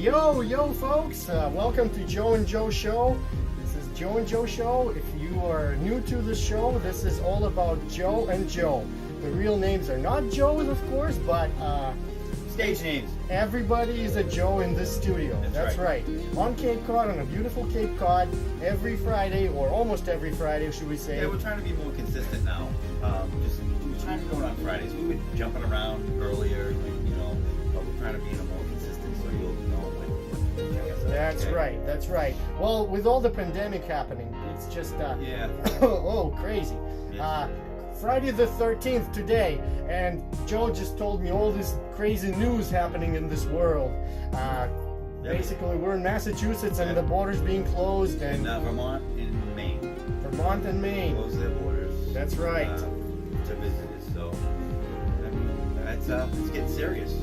Yo, folks! Welcome to Joe and Joe Show. This is Joe and Joe Show. If you are new to the show, this is all about Joe and Joe. The real names are not Joe's, of course, but stage names. Everybody is a Joe in this studio. That's right. On Cape Cod, on a beautiful Cape Cod, every Friday, or almost every Friday, should we say? Yeah, we're trying to be more consistent now. We're trying to do it on Fridays. We were jumping around earlier, but we're trying to be more consistent so you'll know when check us out. That's right. Well, with all the pandemic happening, it's just crazy. Yes. Friday the 13th today, and Joe just told me all this crazy news happening in this world. Basically, we're in Massachusetts and the border's being closed, and Vermont and Maine. Vermont and Maine Close their borders. That's right. To visitors. So it's getting serious.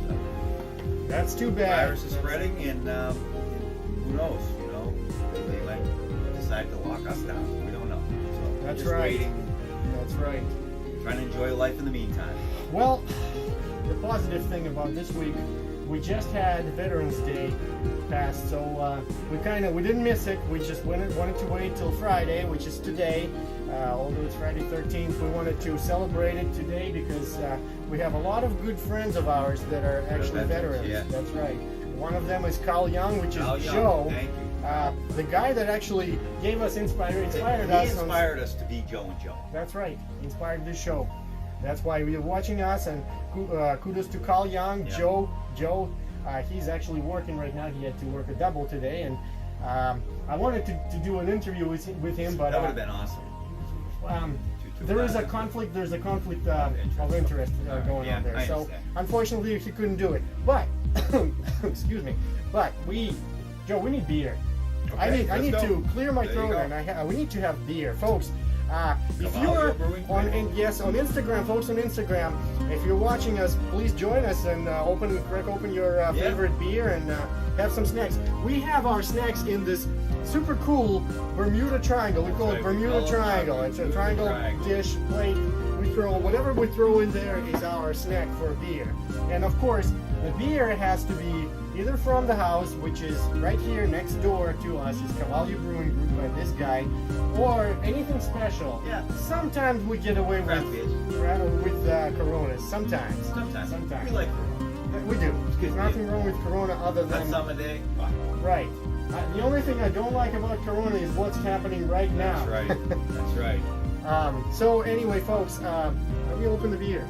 That's too The bad. virus is spreading, and who knows? They might decide to lock us down. We don't know. So That's just right. Waiting. That's right. Trying to enjoy life in the meantime. Well, the positive thing about this week, we just had Veterans Day passed, so we didn't miss it. We just wanted to wait till Friday, which is today. Although it's Friday 13th, we wanted to celebrate it today because we have a lot of good friends of ours that are actually veterans. Yeah. That's right. One of them is Carl Young, which is Young, Joe. thank you. The guy that actually gave us inspired He us. inspired us to be Joe and Joe. That's right. Inspired this show. That's why you're watching us, and kudos to Carl Young. Yeah. Joe, he's actually working right now. He had to work a double today, and I wanted to do an interview with him, but that would have been awesome. There's a conflict of interest going on there. So unfortunately, he couldn't do it. But excuse me. But Joe, we need beer. Okay, I need to clear my There you throat, go. and we need to have beer, folks. If on, you're you're brewing on beer. on Instagram, folks, on Instagram, if you're watching us, please join us and crack open your favorite beer and have some snacks. We have our snacks in this super cool Bermuda Triangle. We call it Bermuda Triangle. It's a triangle dish plate. Whatever we throw in there is our snack for beer. And of course, the beer has to be either from the house, which is right here next door to us, is Cavalli Brewing Group by this guy, or anything special. Yeah. Sometimes we get away Craft with Coronas. Sometimes. We like Corona. We do. It's good There's nothing wrong with Corona other That than summer day. right. The only thing I don't like about Corona is what's happening right now. That's right. That's right. So anyway, folks, let me open the beer.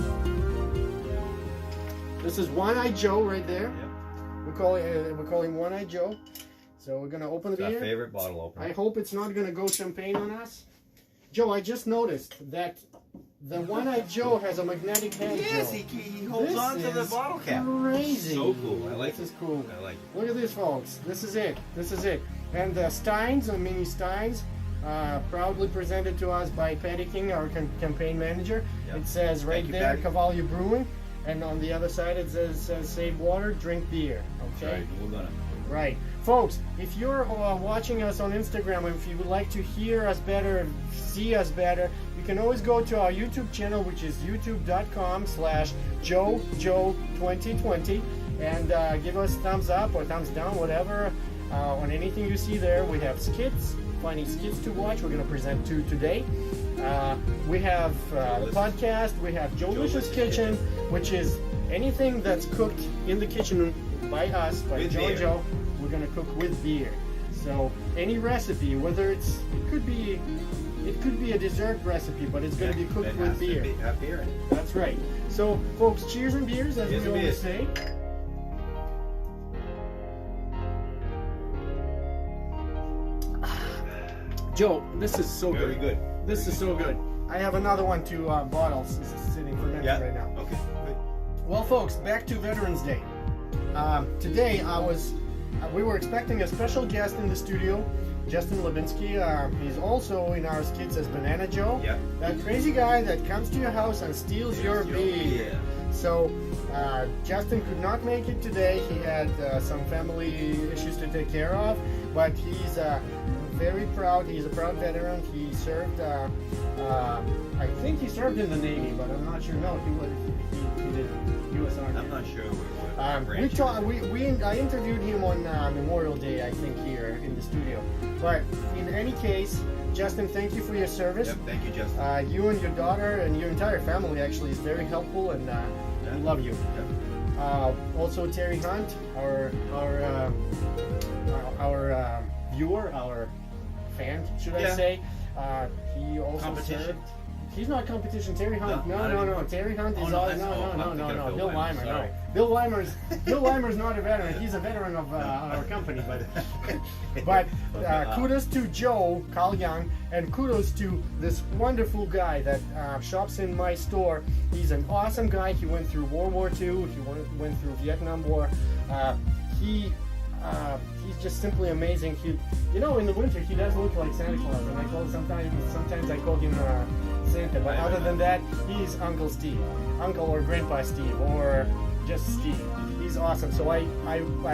This is One-Eyed Joe right there. Yep. We're calling One-Eyed Joe. So we're gonna open the It's beer. our favorite bottle opener. I hope it's not gonna go champagne on us. Joe, I just noticed that the One-Eyed Joe has a magnetic head. Yes, Joe. he holds This on to the is bottle cap. Crazy. So cool. I like This is cool. I like it. Look at this, folks. This is it. And Steins, mini Steins, proudly presented to us by Patty King, our campaign manager. Yep. It says right Thank you, there, Patty. Cavalli Brewing, and on the other side it says save water, drink beer. Okay. That's right. We're gonna. Right. Folks, if you're watching us on Instagram, and if you would like to hear us better, see us better, you can always go to our YouTube channel, which is youtube.com/JoeJoe2020, and give us thumbs up or thumbs down, whatever, on anything you see there. We have skits, funny skits to watch. We're going to present two today. We have the podcast. We have Joelicious Kitchen, which is anything that's cooked in the kitchen by us, by With Joe and beer. Joe. We're gonna cook with beer. So any recipe, whether it could be a dessert recipe, but it's gonna be cooked It with has to beer. have beer in it. That's right. So folks, cheers and beers, as Cheers we and always beers. say. Joe, this is so Very good. This is so good. I have another one, two bottles sitting fermented Yeah. right now. Okay. Good. Well, folks, back to Veterans Day. Today, we were expecting a special guest in the studio, Justin Lebinsky. He's also in our skits as Banana Joe. Yeah. That crazy guy that comes to your house and steals your beer. Yeah. So, Justin could not make it today. He had some family issues to take care of, but he's very proud. He's a proud veteran. He served I think he served in the Navy, but I'm not sure. No, he did U.S. Army. I'm not sure. I interviewed him on Memorial Day, I think, here in the studio. But in any case, Justin, thank you for your service. Yep, thank you, Justin. You and your daughter and your entire family actually is very helpful, and we love you. Yep. Also, Terry Hunt, our viewer, our fan, should I say? He also served. He's not competition. Terry Hunt. No. Terry Hunt is no. Bill Weimer. No. Bill Weimer's not a veteran. He's a veteran of our company. But kudos to Joe, Carl Young, and kudos to this wonderful guy that shops in my store. He's an awesome guy. He went through World War II. He went through Vietnam War. He's just simply amazing. In the winter he does look like Santa Claus, and I call sometimes I call him Santa. But other than that, he's Uncle Steve, Uncle or Grandpa Steve, or just Steve. He's awesome. So I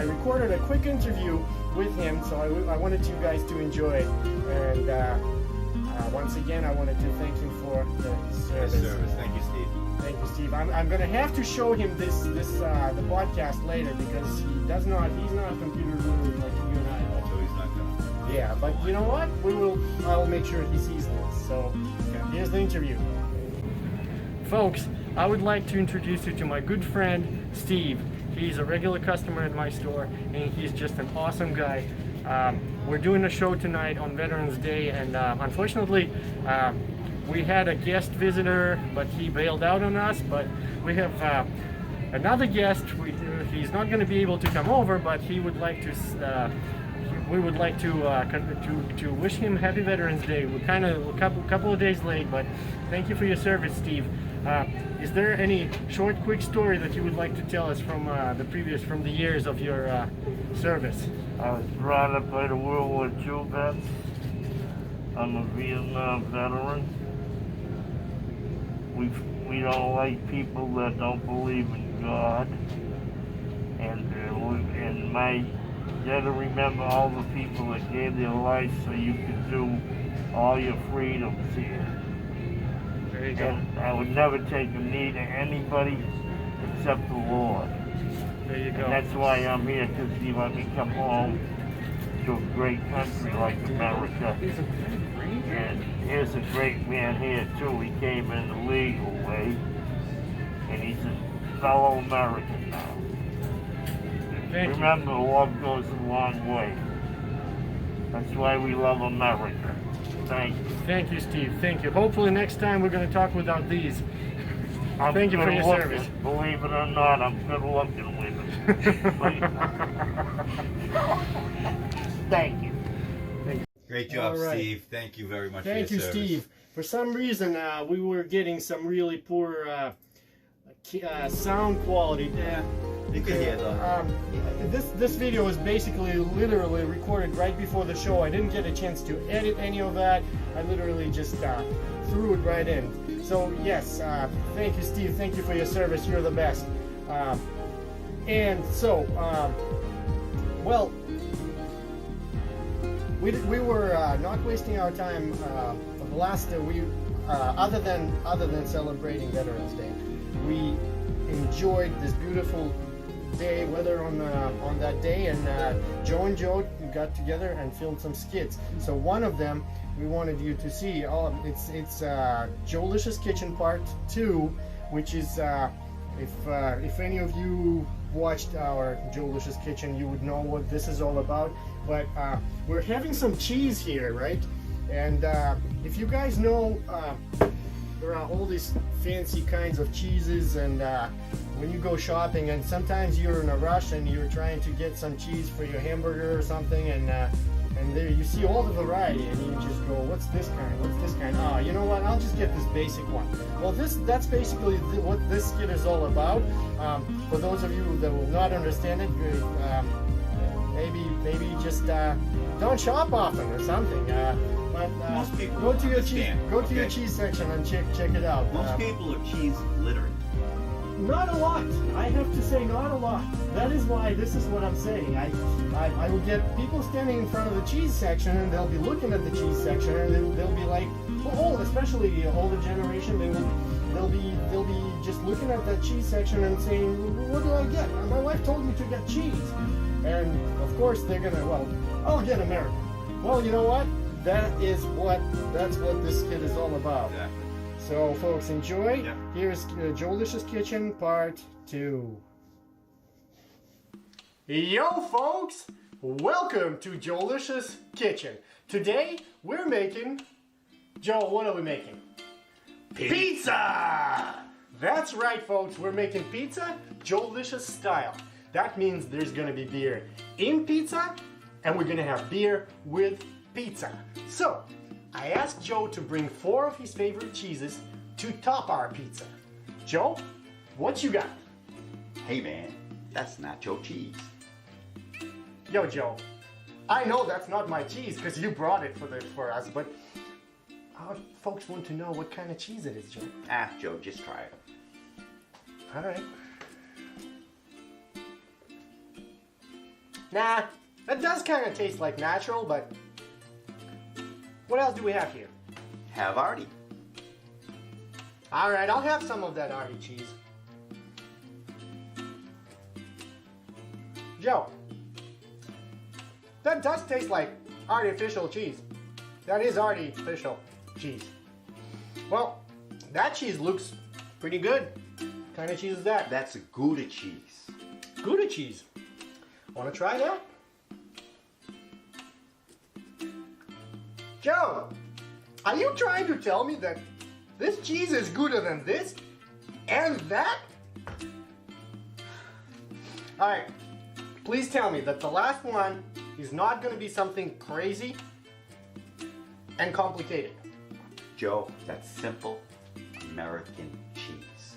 recorded a quick interview with him, so I wanted you guys to enjoy it. And once again, I wanted to thank him for the service. Thank you, Steve. Thank you, Steve. I'm gonna have to show him the podcast later, because he's not a computer guru like you and I are. So he's not gonna. Yeah, but you know what? I'll make sure he sees this. So here's the interview. Folks, I would like to introduce you to my good friend Steve. He's a regular customer at my store, and he's just an awesome guy. We're doing a show tonight on Veterans Day, and unfortunately, we had a guest visitor, but he bailed out on us. But we have another guest. He's not going to be able to come over, but he would like to. We would like to wish him Happy Veterans Day. We're kind of a couple of days late, but thank you for your service, Steve. Is there any short, quick story that you would like to tell us from the years of your service? I was brought up by the World War II vets. I'm a Vietnam veteran. We don't like people that don't believe in God, and you got to remember all the people that gave their life so you could do all your freedoms here. There you go. And I would never take a knee to anybody except the Lord. There you go. And that's why I'm here, because He let me come home to a great country like America. And here's a great man here too. He came in the legal way, and he's a fellow American now. Remember, love goes a long way. That's why we love America. Thank you. Thank you, Steve. Thank you. Hopefully next time we're going to talk without these. Thank you for your service. Believe it or not, I'm good looking with it. Thank you. Great job, right. Steve. Thank you very much Thank for your you, service. Steve. For some reason, we were getting some really poor sound quality. Yeah, you could hear though. This video is basically literally recorded right before the show. I didn't get a chance to edit any of that. I literally just threw it right in. So yes, thank you, Steve. Thank you for your service. You're the best. And so, well, we were not wasting our time for the last other than celebrating Veterans Day. We enjoyed this beautiful day weather on that day, and Joe and Joe got together and filmed some skits. So one of them we wanted you to see. It's Joelicious Kitchen Part 2, which is if any of you watched our Joelicious Kitchen, you would know what this is all about. But we're having some cheese here, right? And if you guys know, there are all these fancy kinds of cheeses, and when you go shopping, and sometimes you're in a rush and you're trying to get some cheese for your hamburger or something, and there you see all the variety, and you just go, what's this kind? What's this kind? Oh, you know what? I'll just get this basic one. Well, that's basically what this skit is all about. For those of you that will not understand it, maybe just don't shop often or something. But Most people go to your understand. your cheese section and check it out. Most people are cheese literate. Not a lot. I have to say, not a lot. That is why this is what I'm saying. I will get people standing in front of the cheese section, and they'll be looking at the cheese section, and they'll be like, especially the older generation, they'll be just looking at that cheese section and saying, what do I get? My wife told me to get cheese. And of course they're gonna, well, I'll get American. Well, you know what? That's what this skit is all about. Exactly. So folks, enjoy. Yep. Here's Joelish's Kitchen Part 2. Yo folks! Welcome to Joelish's Kitchen. Today we're making, Joel, what are we making? Pizza! That's right folks, we're making pizza Joelish's style. That means there's gonna be beer in pizza and we're gonna have beer with pizza. So, I asked Joe to bring 4 of his favorite cheeses to top our pizza. Joe, what you got? Hey man, that's nacho cheese. Yo Joe, I know that's not my cheese because you brought it for us, but our folks want to know what kind of cheese it is, Joe. Ah, Joe, just try it. All right. Nah, that does kind of taste like natural, but what else do we have here? Have Artie. All right, I'll have some of that Artie cheese. Joe, that does taste like artificial cheese. That is artificial cheese. Well, that cheese looks pretty good. What kind of cheese is that? That's a Gouda cheese. Gouda cheese. Want to try that? Joe, are you trying to tell me that this cheese is gooder than this and that? Alright, please tell me that the last one is not going to be something crazy and complicated. Joe, that's simple American cheese.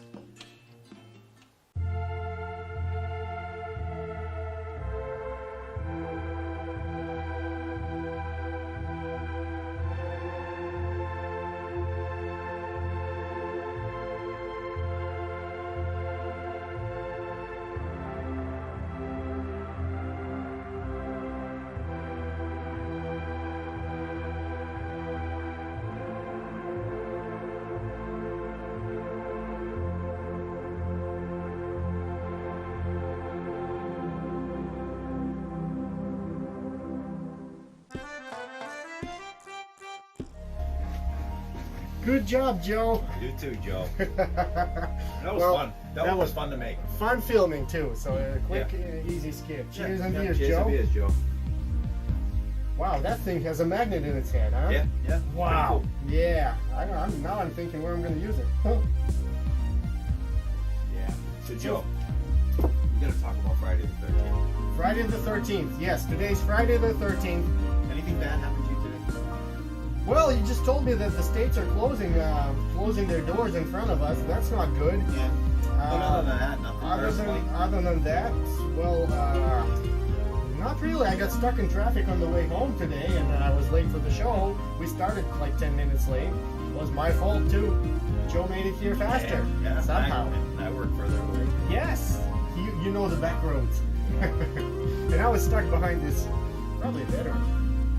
Good job, Joe. You too, Joe. That was Well, fun. That was fun to make. Fun filming too, so a quick, easy skit. Cheers and beers, cheers Joe. and beers, Joe. Wow, that thing has a magnet in its head, huh? Yeah, yeah. Wow. Pretty Yeah. Now I'm thinking where I'm going to use it. Huh. cool. Yeah. So, Joe, we gotta talk about Friday the 13th. Friday the 13th. Yes, today's Friday the 13th. Anything bad happened to you today? Well, you just told me that the states are closing their doors in front of us. That's not good. Yeah. But other than that, nothing personally. Other than that, well, not really. I got stuck in traffic on the way home today, and I was late for the show. We started like 10 minutes late. It was my fault too. Joe made it here faster. Yeah, somehow. I work further away. Yes, you know the back roads. And I was stuck behind this, probably better.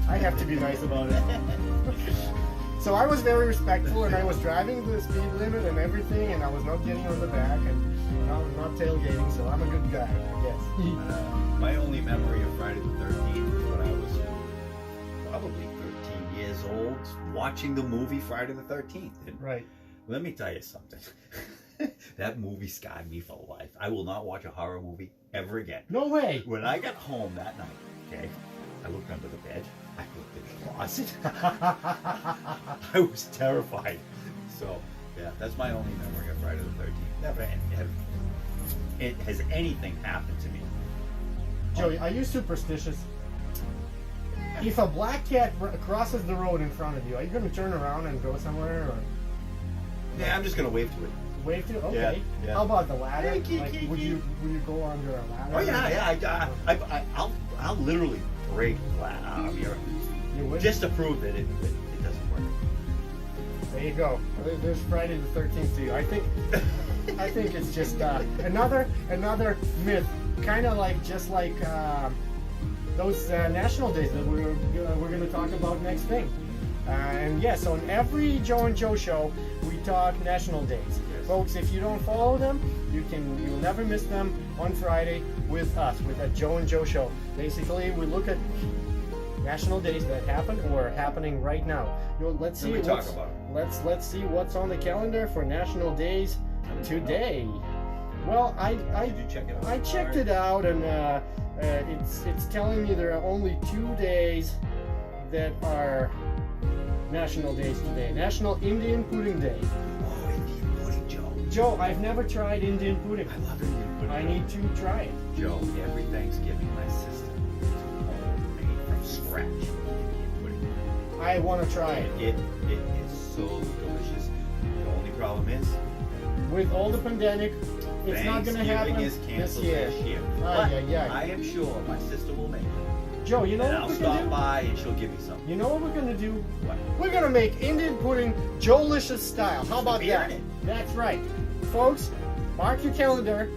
I have to be nice about it. So I was very respectful, and I was driving the speed limit and everything, and I was not getting on the back and not tailgating, so I'm a good guy, I guess. My only memory of Friday the 13th is when I was probably 13 years old watching the movie Friday the 13th. And Right. let me tell you something. That movie scarred me for life. I will not watch a horror movie ever again. No way. When I got home that night, okay, I looked under the bed. I looked in the closet. I was terrified. So, yeah, that's my only memory of Friday the 13th. Never has anything happened to me. Joey, are you superstitious? If a black cat crosses the road in front of you, are you going to turn around and go somewhere, or Yeah, I'm just gonna wave to it. wave to? Okay. Yeah. How about the ladder? Hey, Like, would you go under a ladder? Oh yeah. I'll literally break here You would? just to prove that it doesn't work. There you go. There's Friday the 13th to you. I think it's just another myth, kind of like just like those national days that we're going to talk about next thing. And yes, on every Joe and Joe show, we talk national days. Yes. Folks, if you don't follow them, you'll never miss them on Friday with us, with that Joe and Joe show. Basically, we look at national days that happen or are happening right now. Let's see. we talk about it. Let's see what's on the calendar for national days today. Well, Did you check it out? I checked it out, and it's telling me there are only 2 days that are national days today. National Indian Pudding Day. Oh, Indian pudding, Joe. Joe, I've never tried Indian pudding. I love Indian pudding. I need to try it. Joe, every Thanksgiving, my sister made from scratch Indian pudding. I want to try it. It is so delicious. The only problem is, With all the pandemic, it's not going to happen Thanksgiving is this canceled year. this year. Ay, But ay, ay. I am sure my sister will make it. Joe, you know And what I'll we're stop going to do? by and she'll give me some. You know what we're going to do? What? We're going to make Indian pudding Joe-licious style. How about beer that? in it. That's right. Folks, mark your calendar.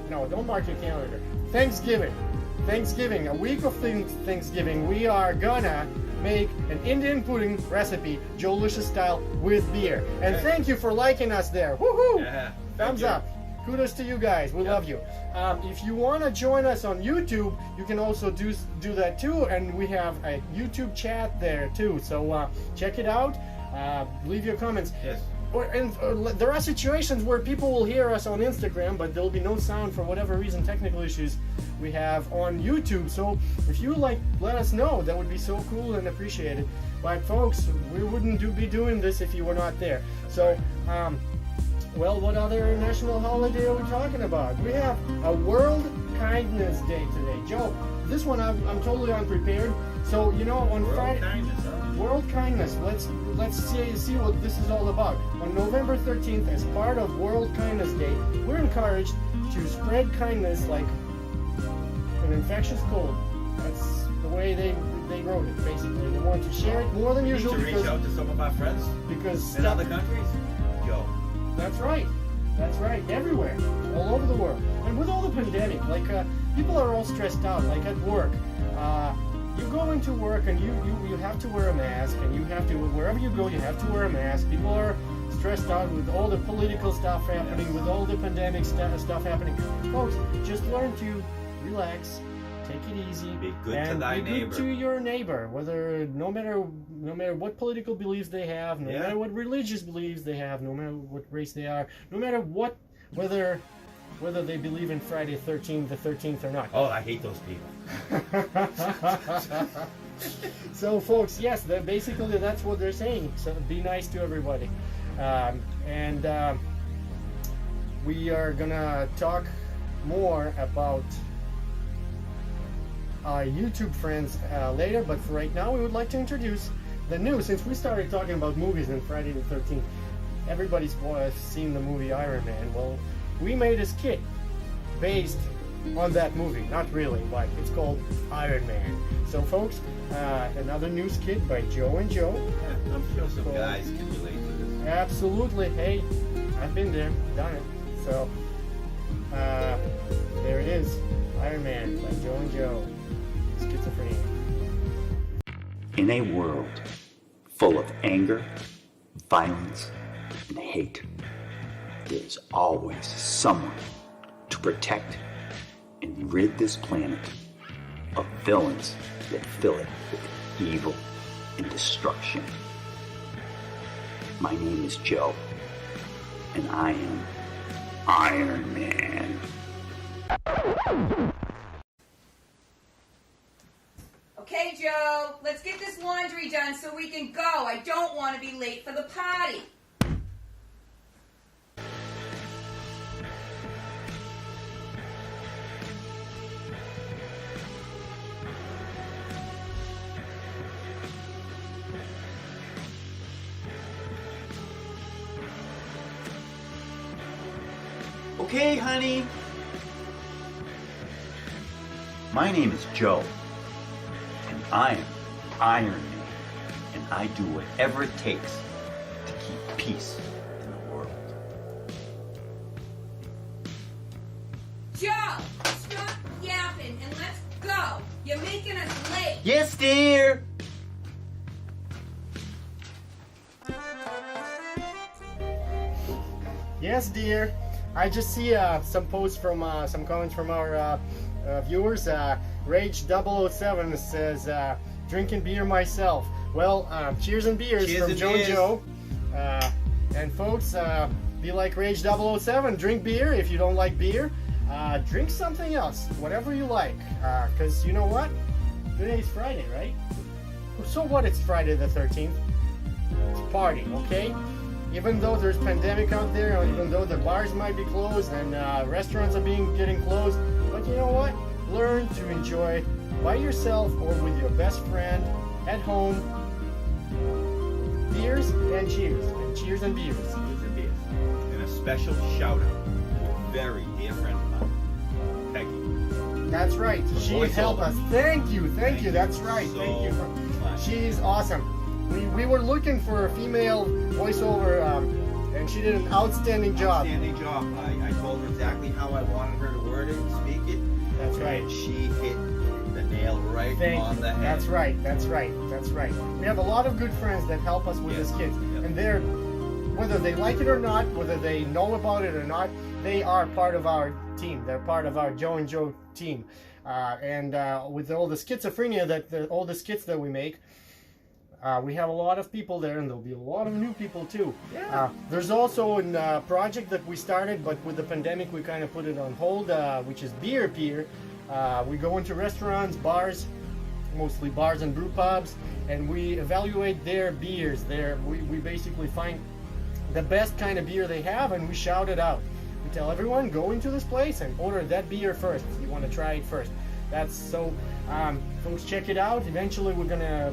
No, don't mark your calendar. Thanksgiving, a week of Thanksgiving, we are gonna make an Indian pudding recipe, Joe-licious style, with beer. And Okay. thank you for liking us there. Woohoo! Yeah. Thumbs up. Kudos to you guys. We love you. If you want to join us on YouTube, you can also do that too. And we have a YouTube chat there too. So check it out. Leave your comments. Yes. There are situations where people will hear us on Instagram, but there'll be no sound for whatever reason, technical issues we have on YouTube. So if you let us know, that would be so cool and appreciated. But folks, we wouldn't be doing this if you were not there. So, well, what other national holiday are we talking about? We have a World Kindness Day today. Joe, this one I'm totally unprepared. So, you know, on Friday... Kindness, huh? World Kindness. Let's see what this is all about. On November 13th, as part of World Kindness Day, we're encouraged to spread kindness like an infectious cold. That's the way they wrote it, basically. They want to share it more than We need usual to reach out to some of our friends because in other countries. Joe. That's right. That's right. Everywhere, all over the world, and with all the pandemic, people are all stressed out. Like at work, you go into work and you have to wear a mask, and you have to wherever you go, you have to wear a mask. People are stressed out with all the political stuff happening, with all the pandemic stuff happening. Folks, just learn to relax. Take it easy. Be good and to thy be neighbor. good to your neighbor, no matter what political beliefs they have, no matter what religious beliefs they have, no matter what race they are, no matter whether they believe in Friday the 13th or not. Oh, I hate those people. So, folks, yes, basically that's what they're saying. So be nice to everybody, and we are gonna talk more about our YouTube friends later, but for right now we would like to introduce the new, since we started talking about movies on Friday the 13th, everybody's seen the movie Iron Man. Well, we made a skit based on that movie. Not really, but it's called Iron Man. So folks, another new skit by Joe and Joe. Yeah, I'm sure some guys can relate to this. Absolutely. Hey, I've been there, done it. So, there it is. Iron Man by Joe and Joe. Skits-O-Frenia. In a world full of anger, violence, and hate, there's always someone to protect and rid this planet of villains that fill it with evil and destruction. My name is Joe, and I am Iron Man. Okay, Joe, let's get this laundry done so we can go. I don't want to be late for the party. Okay, honey. My name is Joe, and I am Iron Man, and I do whatever it takes to keep peace in the world. Joe, stop yapping and let's go. You're making us late. Yes, dear. Yes, dear. I just see some posts from some comments from our viewers. Rage007 says, drinking beer myself. Well, cheers and beers Cheers from and Joe and beers. Joe. And folks, be like Rage007. Drink beer. If you don't like beer, drink something else. Whatever you like. Because you know what? Today's Friday, right? So what? It's Friday the 13th. It's a party, okay? Even though there's pandemic out there, or even though the bars might be closed and restaurants are getting closed, but you know what? Learn to enjoy by yourself or with your best friend at home. Beers and cheers, and cheers and beers. Cheers and beers. And a special shout out to a very dear friend of mine, Peggy. That's right. She voiceover. helped us. Thank you. That's right. so Thank you. much. She's awesome. We were looking for a female voiceover, and she did an outstanding job. Outstanding job. I told her exactly how I wanted her to word it and speak it. That's right. And she hit the nail right on the head. That's right. That's right. That's right. We have a lot of good friends that help us with Yes. this kids, Yep. and they're, whether they like it or not, whether they know about it or not, they are part of our team. They're part of our Joe and Joe team, and with all the Skits-O-Frenia all the skits that we make. We have a lot of people there, and there'll be a lot of new people too. Yeah. There's also a project that we started, but with the pandemic we kind of put it on hold, which is Beer Pier. We go into restaurants, bars, mostly bars and brew pubs, and we evaluate their beers. We basically find the best kind of beer they have, and we shout it out. We tell everyone, go into this place and order that beer first. You want to try it first. That's so, folks, check it out. Eventually we're gonna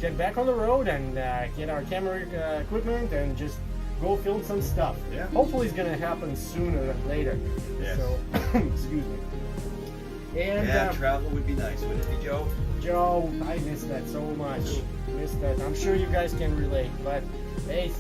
get back on the road and get our camera equipment and just go film some stuff. Yeah. Hopefully it's gonna happen sooner than later. Yes. So, excuse me. And Yeah, travel would be nice, wouldn't it be, Joe? Joe, I miss that so much. Miss that. I'm sure you guys can relate, but hey,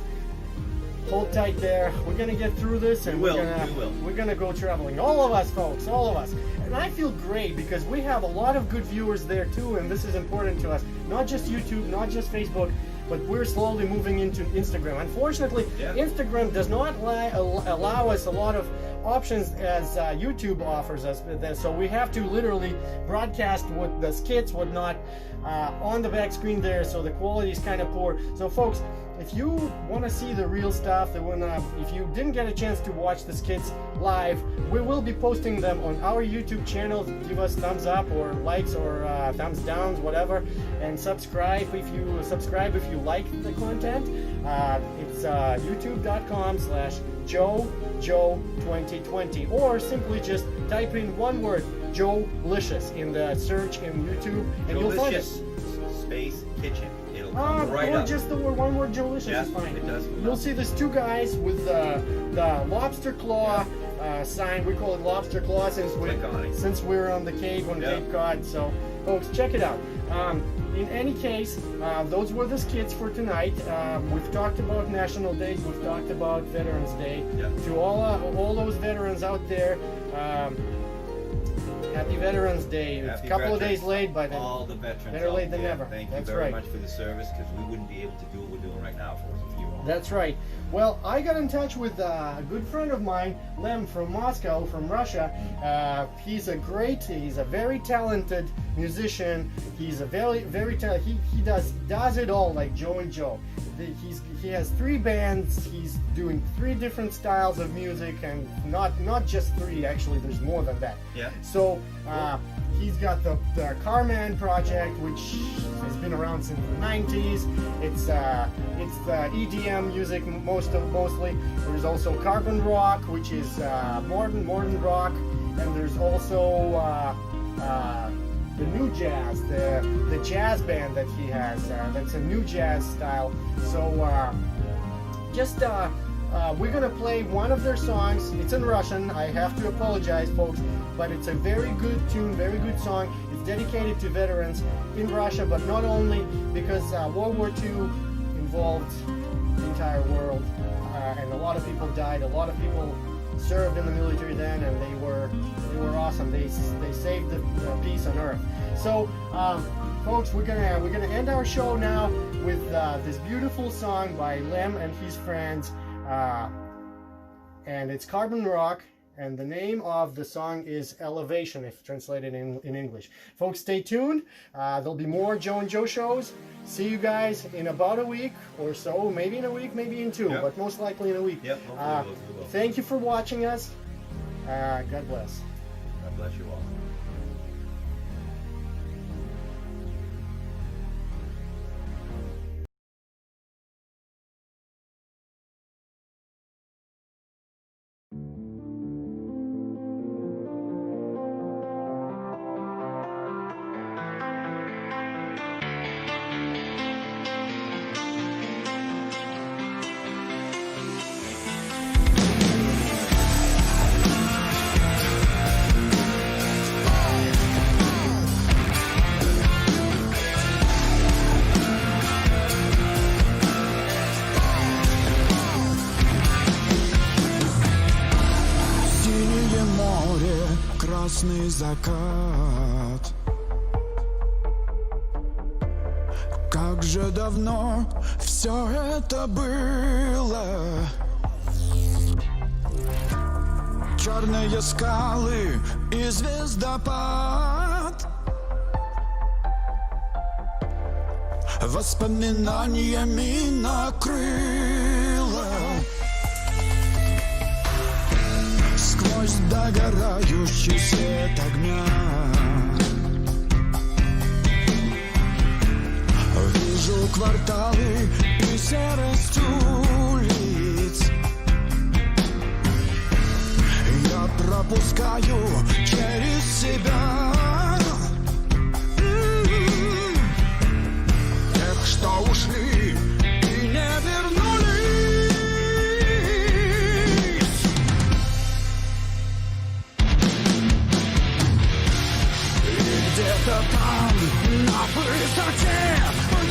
hold tight there. We're gonna get through this, and We will. we're gonna go traveling. All of us, folks, all of us. And I feel great because we have a lot of good viewers there too, and this is important to us. Not just YouTube, not just Facebook, but we're slowly moving into Instagram. Unfortunately, Yeah. Instagram does not allow us a lot of options as YouTube offers us. So we have to literally broadcast what the skits, whatnot, on the back screen there. So the quality is kind of poor. So folks, if you want to see the real stuff, if you didn't get a chance to watch the skits live, we will be posting them on our YouTube channel. Give us thumbs up or likes or thumbs downs, whatever, and subscribe if you like the content. It's youtube.com/JoeJoe2020, or simply just type in one word, Joe-licious, in the search in YouTube, and you'll find it. Delicious space kitchen. It'll come right or up. just the one word Joe-licious Yeah, is fine. it does. You'll see there's two guys with the lobster claw sign. We call it lobster claw since Click on it. we're on the Cape on Yeah. Cape Cod. So folks, check it out. In any case, those were the skits for tonight. We've talked about National Days. We've talked about Veterans Day. Yeah. To all those veterans out there, Happy Veterans Day. It's a Happy couple of veterans. days late, but All the veterans better out late than there, never. Thank That's you very right. much for the service, because we wouldn't be able to do what we're doing right now if you all. That's right. Well, I got in touch with a good friend of mine, Lem from Moscow, from Russia. He's a very talented musician. He's a very talented. He does it all like Joe and Joe. He has 3 bands. He's doing 3 different styles of music, and not just 3. Actually, there's more than that. Yeah. So he's got the Carman project, which has been around since the 90s. It's the EDM music mostly. There's also carbon rock, which is modern rock, and there's also the new jazz, the jazz band that he has. That's a new jazz style. So we're gonna play one of their songs. It's in Russian. I have to apologize, folks, but it's a very good tune, very good song. It's dedicated to veterans in Russia, but not only, because World War II involved the entire world, and a lot of people died. A lot of people served in the military then, and they were awesome. They saved the peace on Earth. So, folks, we're gonna end our show now with this beautiful song by Lem and his friends. and it's Carbon Rock, and the name of the song is Elevation, if translated in English. Folks, stay tuned. There'll be more Joe and Joe shows. See you guys in about a week or so, maybe in a week, maybe in 2, but most likely in a week. Yep, hopefully we will. Thank you for watching us. God bless. God bless you all. Красный закат. Как же давно все это было. Черные скалы и звездопад. Воспоминаниями накрыло. Сквозь догорающий свет огня вижу кварталы и серость улиц. Я пропускаю через себя тех, что ушли и не вернулись. Где-то там, на высоте,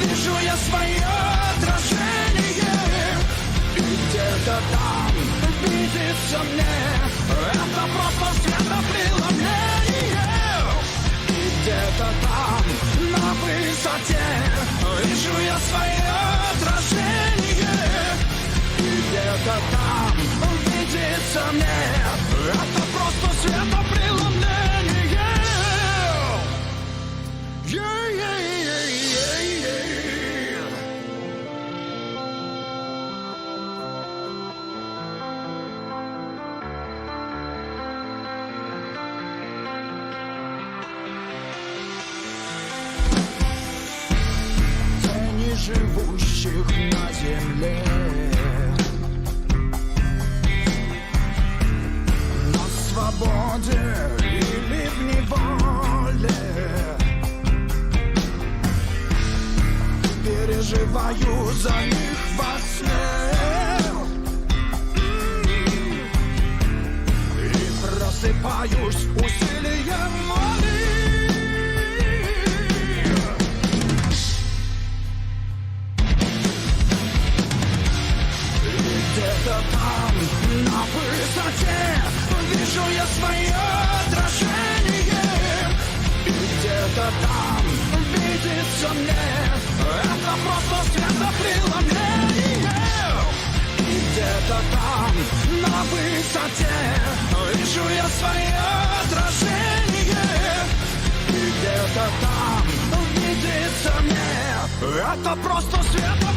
вижу я свое отражение. И где-то там видится мне это просто светопреломление. И где-то там, на высоте, вижу я свое отражение. И где-то там видится мне это просто светопреломление. Тени живущих на земле, на свободе или в неволе. Переживаю за них во сне и просыпаюсь усилием воли. И где-то там, на высоте, вижу я свое отражение. И где-то там видится мне это просто светопреломление. И где-то там, на высоте, вижу я свое отражение. И где-то там видится мне это просто светопреломление.